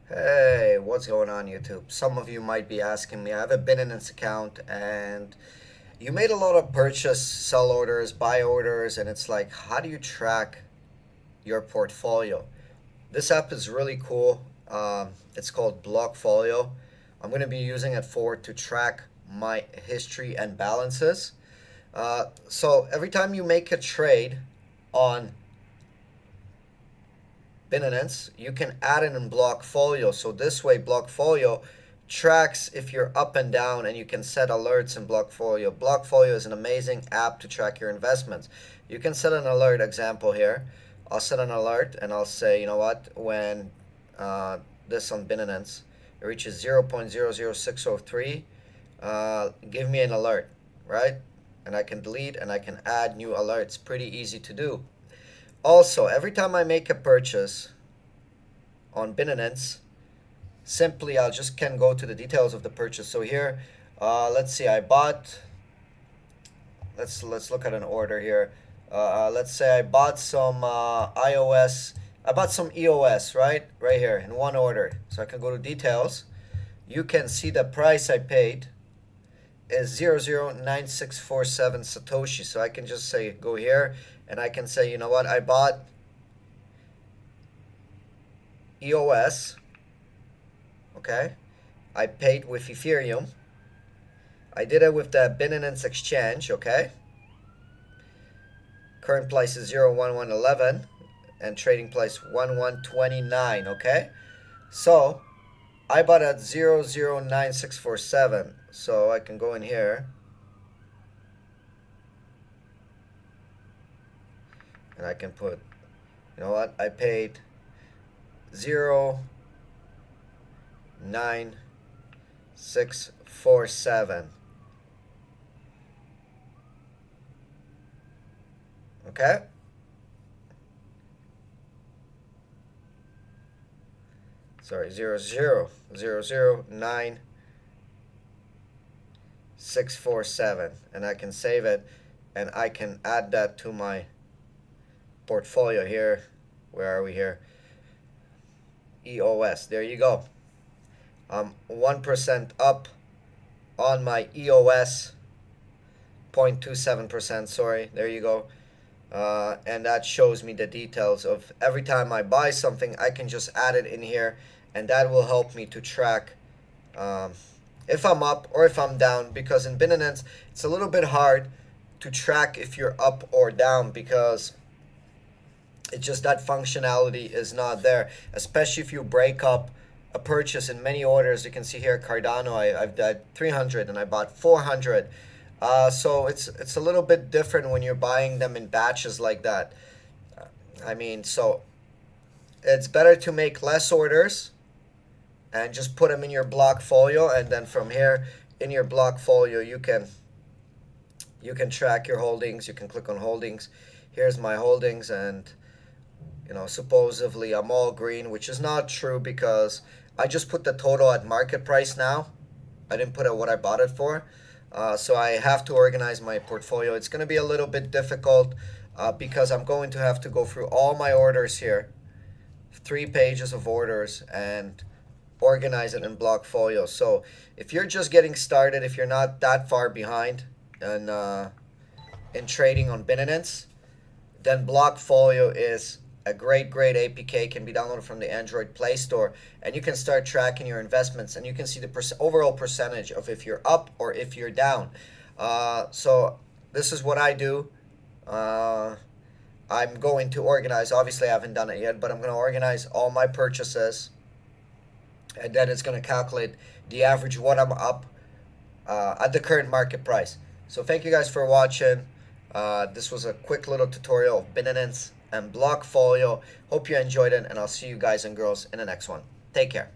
Hey, what's going on YouTube? Some of you might be asking me, I have a Binance account and you made a lot of purchase, sell orders, buy orders, and it's like, how do you track your portfolio? This app is really cool. It's called Blockfolio. I'm going to be using it to track my history and balances. So every time you make a trade on Binance, you can add it in Blockfolio. So this way, Blockfolio tracks if you're up and down, and you can set alerts in Blockfolio. Blockfolio is an amazing app to track your investments. You can set an alert. Example here, I'll set an alert and I'll say, you know what, when this on Binance it reaches 0.00603, give me an alert, right? And I can delete and I can add new alerts. Pretty easy to do. Also, every time I make a purchase on Binance, simply I'll just can go to the details of the purchase. So here, let's see, I bought. Let's look at an order here. Let's say I bought some iOS. I bought some EOS, right here in one order. So I can go to details. You can see the price I paid is 009647 Satoshi. So I can just say go here and I can say, you know what, I bought EOS. Okay, I paid with Ethereum. I did it with the Binance exchange. Okay, current price is 0.1111 and trading price 1.129. Okay, so I bought at 009647. So I can go in here and I can put, you know what, I paid 0.9647. Okay, sorry, 0.0009647, and I can save it and I can add that to my portfolio here. Where are we here? EOS. There you go. 1% up on my EOS. 0.27%. Sorry. There you go. And that shows me the details of every time I buy something. I can just add it in here, and that will help me to track if I'm up or if I'm down. Because in Binance, it's a little bit hard to track if you're up or down, because it's just that functionality is not there, especially if you break up a purchase in many orders. You can see here Cardano, I've done 300 and I bought 400. So it's a little bit different when you're buying them in batches like that. I mean, so it's better to make less orders and just put them in your Blockfolio, and then from here in your Blockfolio you can track your holdings. You can click on holdings. Here's my holdings, and you know, supposedly I'm all green, which is not true because I just put the total at market price now. I didn't put it what I bought it for. So I have to organize my portfolio. It's going to be a little bit difficult because I'm going to have to go through all my orders here, 3 pages of orders, and organize it in Blockfolio. So if you're just getting started, if you're not that far behind in trading on Binance, then Blockfolio is a great APK. Can be downloaded from the Android Play Store, and you can start tracking your investments, and you can see the overall percentage of if you're up or if you're down. So this is what I do. I'm going to organize, obviously I haven't done it yet, but I'm going to organize all my purchases, and then it's going to calculate the average what I'm up at the current market price. So thank you guys for watching. This was a quick little tutorial of Binance and Blockfolio. Hope you enjoyed it, and I'll see you guys and girls in the next one. Take care.